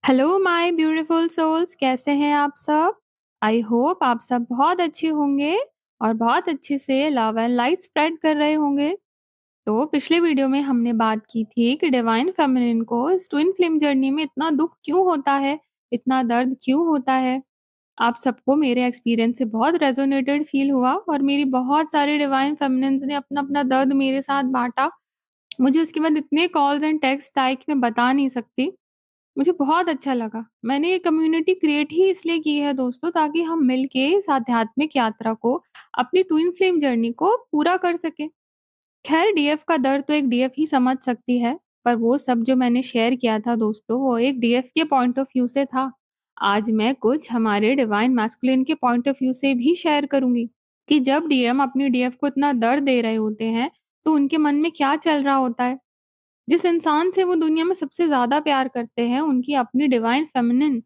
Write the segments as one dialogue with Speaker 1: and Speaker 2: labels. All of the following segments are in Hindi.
Speaker 1: हेलो माय ब्यूटीफुल सोल्स, कैसे हैं आप सब? आई होप आप सब बहुत अच्छे होंगे और बहुत अच्छे से लव एंड लाइट स्प्रेड कर रहे होंगे। तो पिछले वीडियो में हमने बात की थी कि डिवाइन फेमिनिन को इस ट्विन फ्लेम जर्नी में इतना दुख क्यों होता है, इतना दर्द क्यों होता है। आप सबको मेरे एक्सपीरियंस से बहुत रेजोनेटेड फील हुआ और मेरी बहुत सारे डिवाइन फेमिनिन्स ने अपना अपना दर्द मेरे साथ बांटा। मुझे उसके बाद इतने कॉल्स एंड टेक्स्ट आए कि मैं बता नहीं सकती। मुझे बहुत अच्छा लगा। मैंने ये कम्युनिटी क्रिएट ही इसलिए की है दोस्तों, ताकि हम मिलके इस आध्यात्मिक यात्रा को, अपनी ट्विन फ्लेम जर्नी को पूरा कर सकें। खैर, डीएफ का दर्द तो एक डीएफ ही समझ सकती है, पर वो सब जो मैंने शेयर किया था दोस्तों, वो एक डीएफ के पॉइंट ऑफ व्यू से था। आज मैं कुछ हमारे डिवाइन मैस्कुलिन के पॉइंट ऑफ व्यू से भी शेयर करूँगी कि जब डीएम अपनी डीएफ को इतना दर्द दे रहे होते हैं, तो उनके मन में क्या चल रहा होता है। जिस इंसान से वो दुनिया में सबसे ज़्यादा प्यार करते हैं, उनकी अपनी डिवाइन फेमिनिन,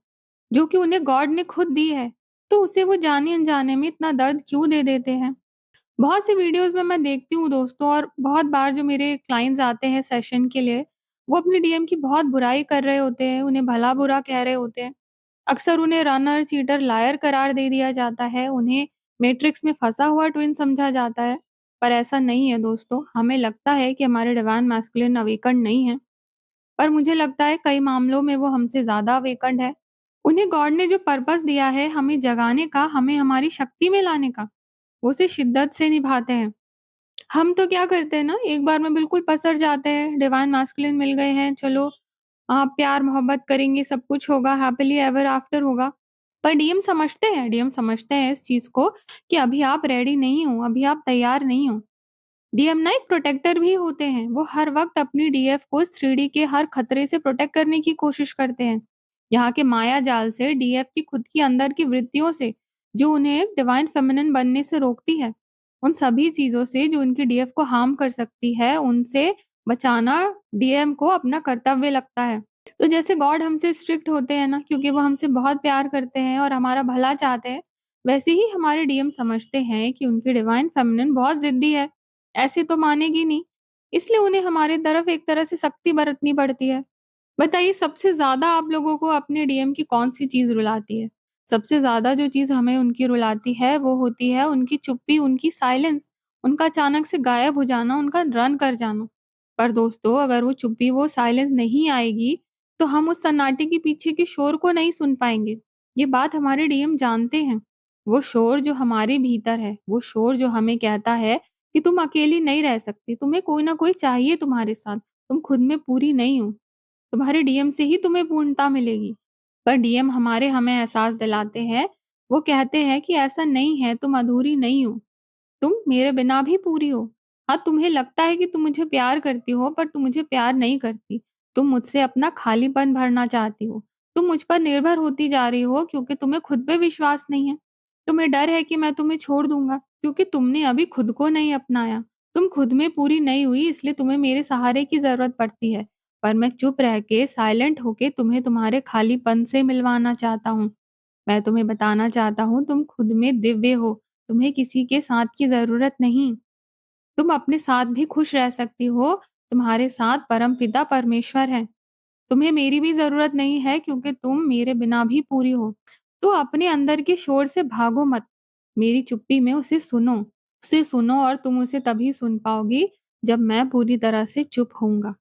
Speaker 1: जो कि उन्हें गॉड ने खुद दी है, तो उसे वो जाने-अनजाने में इतना दर्द क्यों दे देते हैं? बहुत सी वीडियोज़ में मैं देखती हूँ दोस्तों, और बहुत बार जो मेरे क्लाइंट्स आते हैं सेशन के लिए, वो अपनी डीएम की बहुत बुराई कर रहे होते हैं, उन्हें भला-बुरा कह रहे होते हैं। अक्सर उन्हें रनर, चीटर, लायर करार दे दिया जाता है, उन्हें मैट्रिक्स में फँसा हुआ ट्विन समझा जाता है। पर ऐसा नहीं है दोस्तों, हमें लगता है कि हमारे डिवाइन मैस्कुलिन अवेकन्ड नहीं है, पर मुझे लगता है कई मामलों में वो हमसे ज़्यादा अवेकन्ड है। उन्हें गॉड ने जो पर्पस दिया है हमें जगाने का, हमें हमारी शक्ति में लाने का, वो उसे शिद्दत से निभाते हैं। हम तो क्या करते हैं ना, एक बार में बिल्कुल पसर जाते हैं, डिवाइन मैस्कुलिन मिल गए हैं, चलो प्यार मोहब्बत करेंगे, सब कुछ होगा, हैपीली एवर आफ्टर होगा। पर डीएम समझते हैं इस चीज़ को कि अभी आप रेडी नहीं हो, अभी आप तैयार नहीं हो। डीएम ना एक प्रोटेक्टर भी होते हैं। वो हर वक़्त अपनी डीएफ को इस 3D के हर खतरे से प्रोटेक्ट करने की कोशिश करते हैं। यहाँ के माया जाल से, डीएफ की खुद की अंदर की वृत्तियों से, जो उन्हें एक डिवाइन फेमिनिन बनने से रोकती है। उन सभी चीज़ों से जो उनकी डीएफ को हार्म कर सकती है, उनसे बचाना डीएम को अपना कर्तव्य लगता है। तो जैसे गॉड हमसे स्ट्रिक्ट होते हैं ना, क्योंकि वो हमसे बहुत प्यार करते हैं और हमारा भला चाहते हैं, वैसे ही हमारे डीएम समझते हैं कि उनकी डिवाइन फेमिनिन बहुत ज़िद्दी है। ऐसे तो मानेगी नहीं, इसलिए उन्हें हमारी तरफ एक तरह से सख्ती बरतनी पड़ती है। बताइए, सबसे ज़्यादा आप लोगों को अपने डीएम की कौन-सी चीज़ रुलाती है? सबसे ज़्यादा जो चीज़ हमें उनकी रुलाती है, वो होती है उनकी चुप्पी, उनकी साइलेंस, उनका अचानक से गायब हो जाना, उनका रन कर जाना। पर दोस्तों, अगर वो चुप्पी, वो साइलेंस नहीं आएगी, तो हम उस सन्नाटे के पीछे के शोर को नहीं सुन पाएँगे। ये बात हमारे डीएम जानते हैं। वो शोर जो हमारे भीतर है, वो शोर जो हमें कहता है कि तुम अकेली नहीं रह सकती, तुम्हें कोई ना कोई चाहिए तुम्हारे साथ, तुम खुद में पूरी नहीं हो, तुम्हारे डीएम से ही तुम्हें पूर्णता मिलेगी। पर डीएम हमें एहसास दिलाते हैं, वो कहते हैं कि ऐसा नहीं है, तुम अधूरी नहीं हो, तुम मेरे बिना भी पूरी हो। हाँ, तुम्हें लगता है कि तुम मुझे प्यार करती हो, पर तुम मुझे प्यार नहीं करती। तुम मुझसे अपना खालीपन भरना चाहती हो। तुम मुझ पर निर्भर होती जा रही हो क्योंकि तुम्हें खुद पे विश्वास नहीं है। तुम्हें डर है कि मैं तुम्हें छोड़ दूँगा, क्योंकि तुमने अभी खुद को नहीं अपनाया। तुम खुद में पूरी नहीं हुई, इसलिए तुम्हें मेरे सहारे की ज़रूरत पड़ती है। पर मैं चुप रह के, साइलेंट होके तुम्हें तुम्हारे खालीपन से मिलवाना चाहता हूँ। मैं तुम्हें बताना चाहता हूँ, तुम खुद में दिव्य हो, तुम्हें किसी के साथ की ज़रूरत नहीं। तुम अपने साथ भी खुश रह सकती हो, तुम्हारे साथ परमपिता परमेश्वर है। तुम्हें मेरी भी ज़रूरत नहीं है, क्योंकि तुम मेरे बिना भी पूरी हो। तो अपने अंदर के शोर से भागो मत, मेरी चुप्पी में उसे सुनो। उसे सुनो और तुम उसे तभी सुन पाओगी जब मैं पूरी तरह से चुप होऊँगा।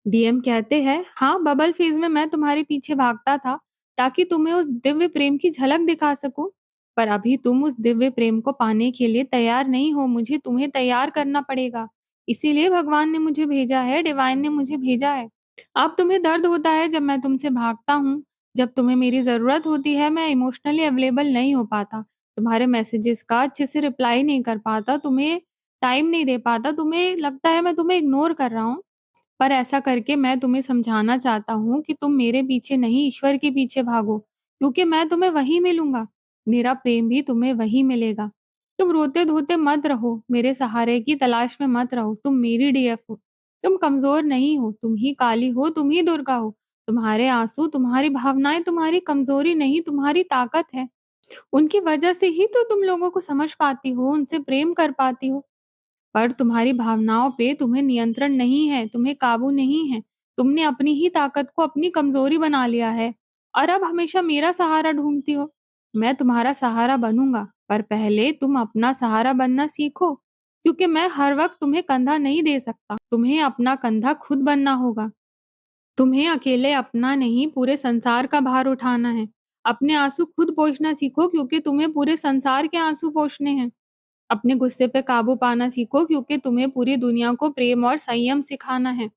Speaker 1: डीएम कहते हैं, हाँ, बबल फेज़ में मैं तुम्हारे पीछे भागता था, ताकि तुम्हें उस दिव्य प्रेम की झलक दिखा सकूँ। पर अभी तुम उस दिव्य प्रेम को पाने के लिए तैयार नहीं हो, मुझे तुम्हें तैयार करना पड़ेगा। इसीलिए भगवान ने मुझे भेजा है, डिवाइन ने मुझे भेजा है। अब तुम्हें दर्द होता है जब मैं तुमसे भागता हूँ, जब तुम्हें मेरी ज़रूरत होती है, मैं इमोशनली अवेलेबल नहीं हो पाता, तुम्हारे मैसेजेस का अच्छे से रिप्लाई नहीं कर पाता, तुम्हें टाइम नहीं दे पाता, तुम्हें लगता है मैं तुम्हें इग्नोर कर रहा हूँ। पर ऐसा करके मैं तुम्हें समझाना चाहता हूँ कि तुम मेरे पीछे नहीं, ईश्वर के पीछे भागो, क्योंकि मैं तुम्हें वहीं मिलूँगा। मेरा प्रेम भी तुम्हें वहीं मिलेगा। तुम रोते-धोते मत रहो, मेरे सहारे की तलाश में मत रहो, तुम मेरी डीएफ हो। तुम कमज़ोर नहीं हो, तुम ही काली हो, तुम ही दुर्गा हो। तुम्हारे आँसू, तुम्हारी भावनाएँ तुम्हारी कमज़ोरी नहीं, तुम्हारी ताकत है। उनकी वजह से ही तो तुम लोगों को समझ पाती हो, उनसे प्रेम कर पाती हो। पर तुम्हारी भावनाओं पे तुम्हें नियंत्रण नहीं है, तुम्हें काबू नहीं है। तुमने अपनी ही ताकत को अपनी कमज़ोरी बना लिया है और अब हमेशा मेरा सहारा ढूँढती हो। मैं तुम्हारा सहारा बनूँगा, पर पहले तुम अपना सहारा बनना सीखो, क्योंकि मैं हर वक़्त तुम्हें कंधा नहीं दे सकता। तुम्हें अपना कंधा खुद बनना होगा। तुम्हें अकेले अपना नहीं, पूरे संसार का भार उठाना है। अपने आँसू खुद पोंछना सीखो, क्योंकि तुम्हें पूरे संसार के आँसू पोंछने हैं। अपने गुस्से पे काबू पाना सीखो, क्योंकि तुम्हें पूरी दुनिया को प्रेम और संयम सिखाना है।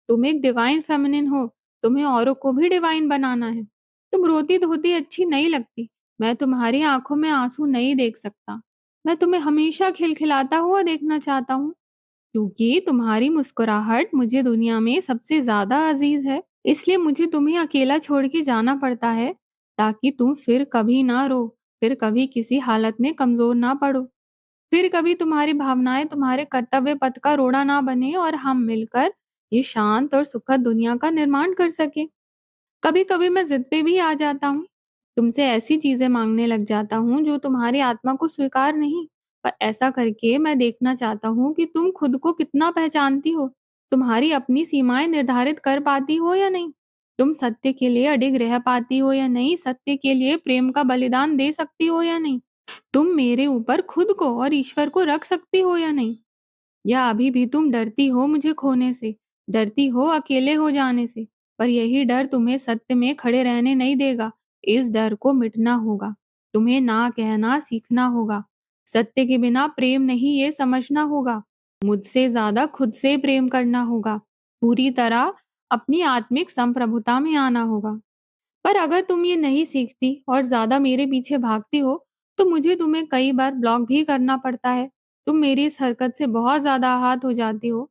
Speaker 1: तुम एक डिवाइन फेमिनिन हो, तुम्हें औरों को भी डिवाइन बनाना है। तुम रोती-धोती अच्छी नहीं लगती। मैं तुम्हारी आँखों में आँसू नहीं देख सकता। मैं तुम्हें हमेशा खिलखिलाता हुआ देखना चाहता हूँ, क्योंकि तुम्हारी मुस्कुराहट मुझे दुनिया में सबसे ज़्यादा अज़ीज़ है। इसलिए मुझे तुम्हें अकेला छोड़ के जाना पड़ता है, ताकि तुम फिर कभी ना रो, फिर कभी किसी हालत में कमज़ोर ना पड़ो। फिर कभी तुम्हारी भावनाएँ तुम्हारे कर्तव्य पथ का रोड़ा ना बने और हम मिलकर ये शांत और सुखद दुनिया का निर्माण कर सकें। कभी-कभी मैं ज़िद पे भी आ जाता हूँ। तुमसे ऐसी चीज़ें माँगने लग जाता हूँ जो तुम्हारी आत्मा को स्वीकार नहीं। पर ऐसा करके मैं देखना चाहता हूँ कि तुम खुद को कितना पहचानती हो। तुम्हारी अपनी सीमाएँ निर्धारित कर पाती हो या नहीं? तुम सत्य के लिए अडिग रह पाती हो या नहीं? सत्य के लिए प्रेम का बलिदान दे सकती हो या नहीं? तुम मेरे ऊपर खुद को और ईश्वर को रख सकती हो या नहीं? या अभी भी तुम डरती हो मुझे खोने से, डरती हो अकेले हो जाने से? पर यही डर तुम्हें सत्य में खड़े रहने नहीं देगा। इस डर को मिटना होगा। तुम्हें ना कहना सीखना होगा। सत्य के बिना प्रेम नहीं, ये समझना होगा। मुझसे ज़्यादा खुद से प्रेम करना होगा। पूरी तरह अपनी आत्मिक संप्रभुता में आना होगा। पर अगर तुम ये नहीं सीखती और ज़्यादा मेरे पीछे भागती हो, तो मुझे तुम्हें कई बार ब्लॉक भी करना पड़ता है। तुम मेरी इस हरकत से बहुत ज़्यादा आहत हो जाती हो।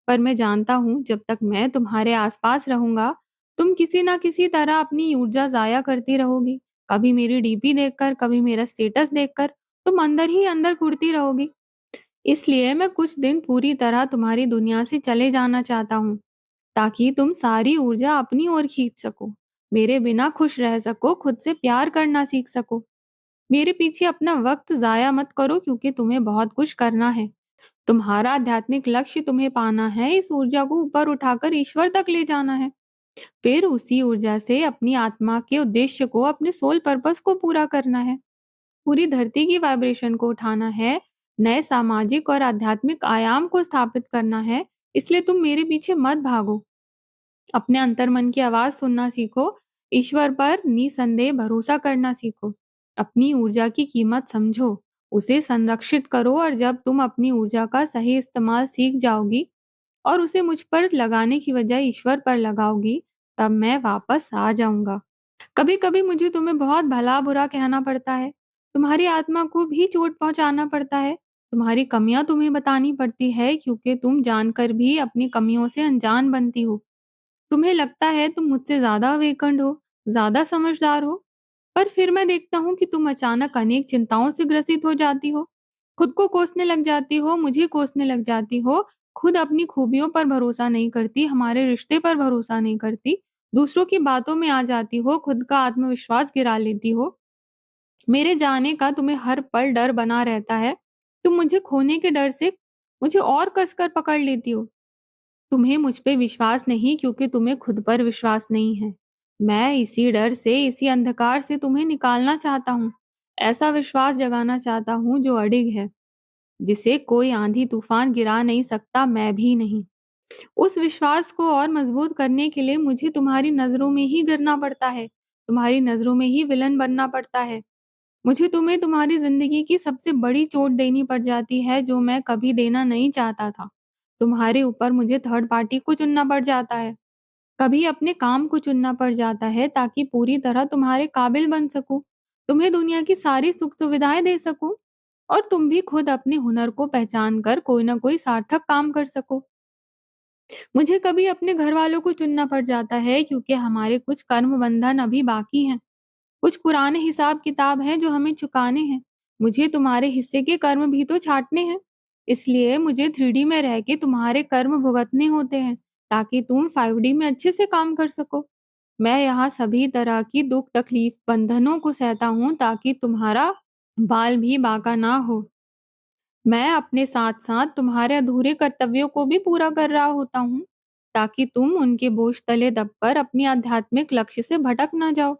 Speaker 1: पर मैं जानता हूँ, जब तक मैं तुम्हारे आसपास रहूँगा, तुम किसी न किसी तरह अपनी ऊर्जा ज़ाया करती रहोगी। कभी मेरी डीपी देखकर, कभी मेरा स्टेटस देखकर, तुम अंदर ही अंदर कुढ़ती रहोगी। इसलिए मैं कुछ दिन पूरी तरह तुम्हारी दुनिया से चले जाना चाहता हूँ, ताकि तुम सारी ऊर्जा अपनी ओर खींच सको। मेरे बिना खुश रह सको, खुद से प्यार करना सीख सको। मेरे पीछे अपना वक्त ज़ाया मत करो, क्योंकि तुम्हें बहुत कुछ करना है। तुम्हारा आध्यात्मिक लक्ष्य तुम्हें पाना है, इस ऊर्जा को ऊपर उठाकर ईश्वर तक ले जाना है। फिर उसी ऊर्जा से अपनी आत्मा के उद्देश्य को, अपने सोल पर्पस को पूरा करना है। पूरी धरती की वाइब्रेशन को उठाना है, नए सामाजिक और आध्यात्मिक आयाम को स्थापित करना है। इसलिए तुम मेरे पीछे मत भागो। अपने अंतर्मन की आवाज सुनना सीखो, ईश्वर पर निसंदेह भरोसा करना सीखो, अपनी ऊर्जा की कीमत समझो, उसे संरक्षित करो और जब तुम अपनी ऊर्जा का सही इस्तेमाल सीख जाओगी और उसे मुझ पर लगाने की बजाय ईश्वर पर लगाओगी, तब मैं वापस आ जाऊंगा। कभी-कभी मुझे तुम्हें बहुत भला-बुरा कहना पड़ता है, तुम्हारी आत्मा को भी चोट पहुंचाना पड़ता है, तुम्हारी कमियां तुम्हें बतानी पड़ती है, क्योंकि तुम जानकर भी अपनी कमियों से अनजान बनती हो। तुम्हें लगता है तुम मुझसे ज़्यादा अवेकन्ड हो, ज़्यादा समझदार हो, पर फिर मैं देखता हूँ कि तुम अचानक अनेक चिंताओं से ग्रसित हो जाती हो। खुद को कोसने लग जाती हो, मुझे कोसने लग जाती हो, खुद अपनी खूबियों पर भरोसा नहीं करती, हमारे रिश्ते पर भरोसा नहीं करती, दूसरों की बातों में आ जाती हो, खुद का आत्मविश्वास गिरा लेती हो। मेरे जाने का तुम्हें हर पल डर बना रहता है। तुम मुझे खोने के डर से मुझे और कसकर पकड़ लेती हो। तुम्हें मुझ पे विश्वास नहीं, क्योंकि तुम्हें खुद पर विश्वास नहीं है। मैं इसी डर से, इसी अंधकार से तुम्हें निकालना चाहता हूँ। ऐसा विश्वास जगाना चाहता हूँ जो अडिग है, जिसे कोई आंधी-तूफान गिरा नहीं सकता, मैं भी नहीं। उस विश्वास को और मजबूत करने के लिए मुझे तुम्हारी नज़रों में ही गिरना पड़ता है, तुम्हारी नज़रों में ही विलन बनना पड़ता है। मुझे तुम्हें तुम्हारी ज़िंदगी की सबसे बड़ी चोट देनी पड़ जाती है, जो मैं कभी देना नहीं चाहता था। तुम्हारे ऊपर मुझे थर्ड पार्टी को चुनना पड़ जाता है। कभी अपने काम को चुनना पड़ जाता है, ताकि पूरी तरह तुम्हारे काबिल बन सकूँ, तुम्हें दुनिया की सारी सुख-सुविधाएँ दे सकूँ और तुम भी खुद अपने हुनर को पहचान कर कोई न कोई सार्थक काम कर सको। मुझे कभी अपने घरवालों को चुनना पड़ जाता है, क्योंकि हमारे कुछ कर्म बंधन अभी बाकी हैं। कुछ पुराने हिसाब-किताब हैं जो हमें चुकाने हैं। मुझे तुम्हारे हिस्से के कर्म भी तो छाँटने हैं। इसलिए मुझे 3D में रह के तुम्हारे कर्म भुगतने होते हैं, ताकि तुम 5D में अच्छे से काम कर सको। मैं यहाँ सभी तरह की दुःख, तकलीफ, बंधनों को सहता हूँ, ताकि तुम्हारा बाल भी बांका ना हो। मैं अपने साथ-साथ तुम्हारे अधूरे कर्तव्यों को भी पूरा कर रहा होता हूँ, ताकि तुम उनके बोझ तले दबकर अपनी आध्यात्मिक लक्ष्य से भटक ना जाओ।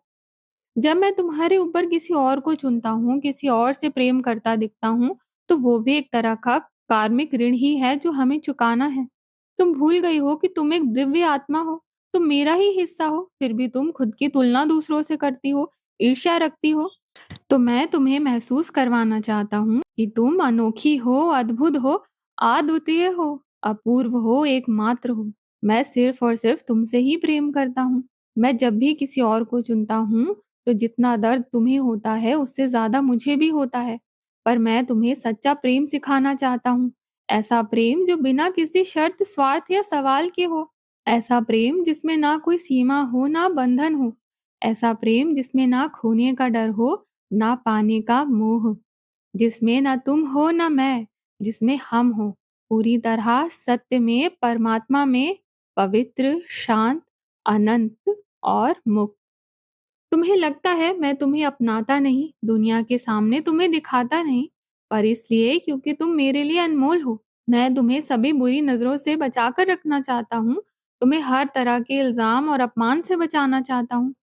Speaker 1: जब मैं तुम्हारे ऊपर किसी और को चुनता हूँ, किसी और से प्रेम करता दिखता हूँ, तो वो भी एक तरह का कार्मिक ऋण ही है जो हमें चुकाना है। तुम भूल गई हो कि तुम एक दिव्य आत्मा हो, तुम मेरा ही हिस्सा हो, फिर भी तुम खुद की तुलना दूसरों से करती हो, ईर्ष्या रखती हो। तो मैं तुम्हें महसूस करवाना चाहता हूँ कि तुम अनोखी हो, अद्भुत हो, अद्वितीय हो, अपूर्व हो, एकमात्र हो। मैं सिर्फ और सिर्फ तुमसे ही प्रेम करता हूँ। मैं जब भी किसी और को चुनता हूँ, तो जितना दर्द तुम्हें होता है, उससे ज़्यादा मुझे भी होता है। पर मैं तुम्हें सच्चा प्रेम सिखाना चाहता हूँ। ऐसा प्रेम जो बिना किसी शर्त, स्वार्थ या सवाल के हो। ऐसा प्रेम जिसमें ना कोई सीमा हो, ना बंधन हो। ऐसा प्रेम जिसमें ना खोने का डर हो, ना पाने का मोह, जिसमें ना तुम हो ना मैं, जिसमें हम हो, पूरी तरह सत्य में, परमात्मा में, पवित्र, शांत, अनंत और मुक्त। तुम्हें लगता है मैं तुम्हें अपनाता नहीं, दुनिया के सामने तुम्हें दिखाता नहीं, पर इसलिए क्योंकि तुम मेरे लिए अनमोल हो। मैं तुम्हें सभी बुरी नज़रों से बचाकर रखना चाहता हूँ। तुम्हें हर तरह के इल्ज़ाम और अपमान से बचाना चाहता हूँ।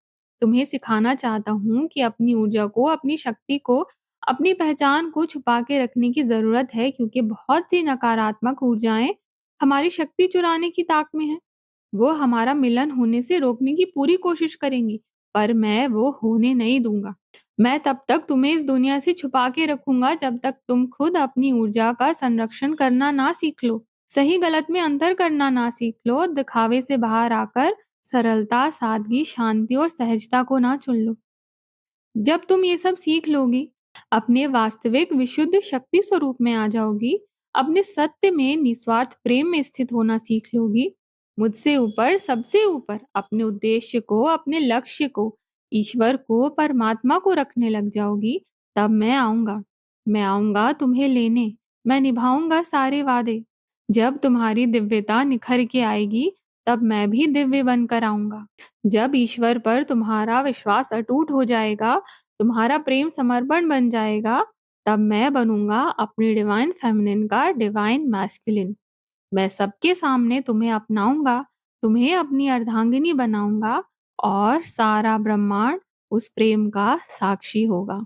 Speaker 1: तुम्हें सिखाना चाहता हूँ कि अपनी ऊर्जा को, अपनी शक्ति को, अपनी पहचान को छुपा के रखने की ज़रूरत है, क्योंकि बहुत सी नकारात्मक ऊर्जाएँ हमारी शक्ति चुराने की ताक में हैं। वो हमारा मिलन होने से रोकने की पूरी कोशिश करेंगी, पर मैं वो होने नहीं दूँगा। मैं तब तक तुम्हें इस दुनिया से छुपा के रखूँगा जब तक तुम खुद अपनी ऊर्जा का संरक्षण करना ना सीख लो। सही गलत में अंतर करना ना सीख लो, दिखावे से बाहर आकर सरलता, सादगी, शांति और सहजता को ना चुन लो। जब तुम ये सब सीख लोगी, अपने वास्तविक विशुद्ध शक्ति स्वरूप में आ जाओगी, अपने सत्य में निस्वार्थ प्रेम में स्थित होना सीख लोगी, मुझसे ऊपर, सबसे ऊपर अपने उद्देश्य को, अपने लक्ष्य को, ईश्वर को, परमात्मा को रखने लग जाओगी, तब मैं आऊंगा। मैं आऊंगा तुम्हें लेने, मैं निभाऊंगा सारे वादे। जब तुम्हारी दिव्यता निखर के आएगी, तब मैं भी दिव्य बनकर आऊंगा। जब ईश्वर पर तुम्हारा विश्वास अटूट हो जाएगा, तुम्हारा प्रेम समर्पण बन जाएगा, तब मैं बनूंगा अपनी डिवाइन फेमिनिन का डिवाइन मैस्कुलिन। मैं सबके सामने तुम्हें अपनाऊंगा, तुम्हें अपनी अर्धांगिनी बनाऊंगा और सारा ब्रह्मांड उस प्रेम का साक्षी होगा।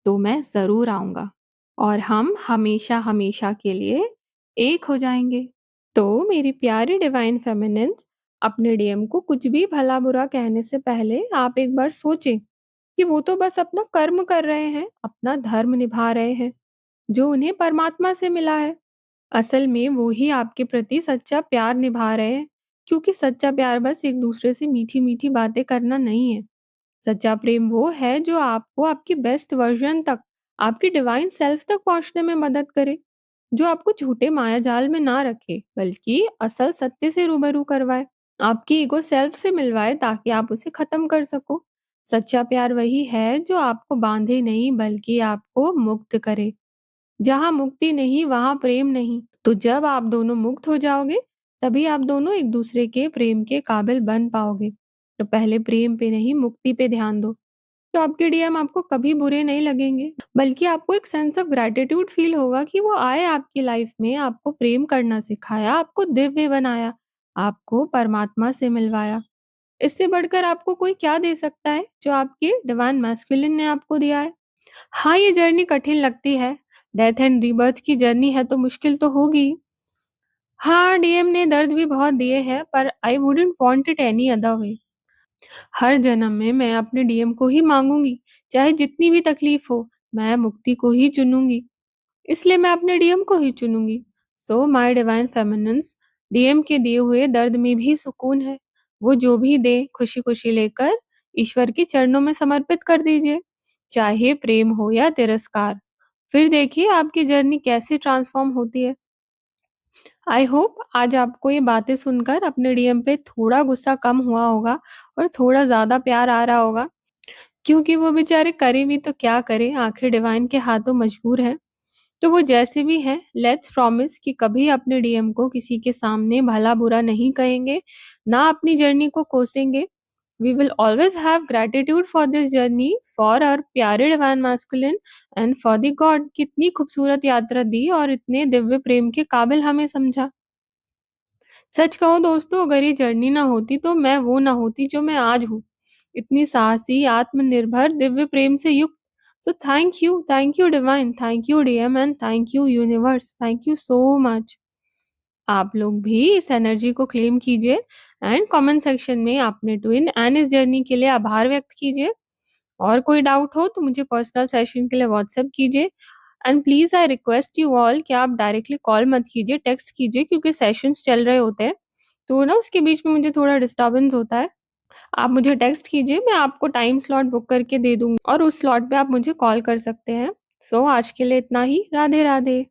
Speaker 1: तो मैं ज़रूर आऊँगा और हम हमेशा हमेशा के लिए एक हो जाएँगे। तो मेरी प्यारी डिवाइन फेमिनिन्स, अपने डीएम को कुछ भी भला-बुरा कहने से पहले आप एक बार सोचें कि वो तो बस अपना कर्म कर रहे हैं, अपना धर्म निभा रहे हैं, जो उन्हें परमात्मा से मिला है। असल में वो ही आपके प्रति सच्चा प्यार निभा रहे हैं, क्योंकि सच्चा प्यार बस एक-दूसरे से मीठी-मीठी बातें करना नहीं है। सच्चा प्रेम वो है जो आपको आपके बेस्ट वर्जन तक, आपकी डिवाइन सेल्फ तक पहुंचने में मदद करे, जो आपको झूठे मायाजाल में ना रखे, बल्कि असल सत्य से रूबरू करवाए, आपकी ईगो सेल्फ से मिलवाए ताकि आप उसे खत्म कर सको। सच्चा प्यार वही है जो आपको बांधे नहीं, बल्कि आपको मुक्त करे। जहाँ मुक्ति नहीं, वहाँ प्रेम नहीं। तो जब आप दोनों मुक्त हो जाओगे, तभी आप दोनों एक दूसरे के प्रेम के काबिल बन पाओगे। तो पहले प्रेम पे नहीं, मुक्ति पे ध्यान दो। तो आपके डीएम आपको कभी बुरे नहीं लगेंगे, बल्कि आपको एक सेंस ऑफ ग्रैटिट्यूड फील होगा कि वो आए आपकी लाइफ में, आपको प्रेम करना सिखाया, आपको दिव्य बनाया, आपको परमात्मा से मिलवाया। इससे बढ़कर आपको कोई क्या दे सकता है जो आपके डिवाइन मैस्कुलिन ने आपको दिया है। हाँ, ये जर्नी कठिन लगती है। डेथ एंड रीबर्थ की जर्नी है तो मुश्किल तो होगी ही। हाँ, डीएम ने दर्द भी बहुत दिए हैं, पर I wouldn't want it any other way. हर जन्म में मैं अपने डीएम को ही मांगूंगी, चाहे जितनी भी तकलीफ हो, मैं मुक्ति को ही चुनूंगी। इसलिए मैं अपने डीएम को ही चुनूंगी। So my divine feminines, DM के दिए हुए दर्द में भी सुकून है। वो जो भी दे, खुशी खुशी लेकर ईश्वर के चरणों में समर्पित कर दीजिए, चाहे प्रेम हो या तिरस्कार। फिर देखिए आपकी जर्नी कैसे ट्रांसफॉर्म होती है। आई होप आज आपको ये बातें सुनकर अपने डीएम पे थोड़ा गुस्सा कम हुआ होगा और थोड़ा ज़्यादा प्यार आ रहा होगा, क्योंकि वो बेचारे करे भी तो क्या करें, आखिर डिवाइन के हाथों मजबूर हैं। तो वो जैसे भी हैं, लेट्स प्रॉमिस कि कभी अपने डीएम को किसी के सामने भला-बुरा नहीं कहेंगे, ना अपनी जर्नी को कोसेंगे। We will always have gratitude for this journey, for our प्यारे divine masculine and for the God, कितनी खूबसूरत यात्रा दी और इतने दिव्य प्रेम के काबिल हमें समझा। सच कहूँ दोस्तों, अगर ये जर्नी ना होती तो मैं वो ना होती जो मैं आज हूँ। इतनी साहसी, आत्मनिर्भर, दिव्य प्रेम से युक्त। So thank you divine, thank you DM and thank you universe, thank you so much. आप लोग भी इस एनर्जी को क्लेम कीजिए एंड कमेंट सेक्शन में अपने ट्विन एंड इस जर्नी के लिए आभार व्यक्त कीजिए। और कोई डाउट हो तो मुझे पर्सनल सेशन के लिए व्हाट्सएप कीजिए। And please I request you all कि आप डायरेक्टली कॉल मत कीजिए, टेक्स्ट कीजिए, क्योंकि सेशंस चल रहे होते हैं, तो ना उसके बीच में मुझे थोड़ा डिस्टर्बेंस होता है। आप मुझे टेक्स्ट कीजिए, मैं आपको टाइम स्लॉट बुक करके दे दूँगी और उस स्लॉट पे आप मुझे कॉल कर सकते हैं। सो आज के लिए इतना ही। राधे-राधे।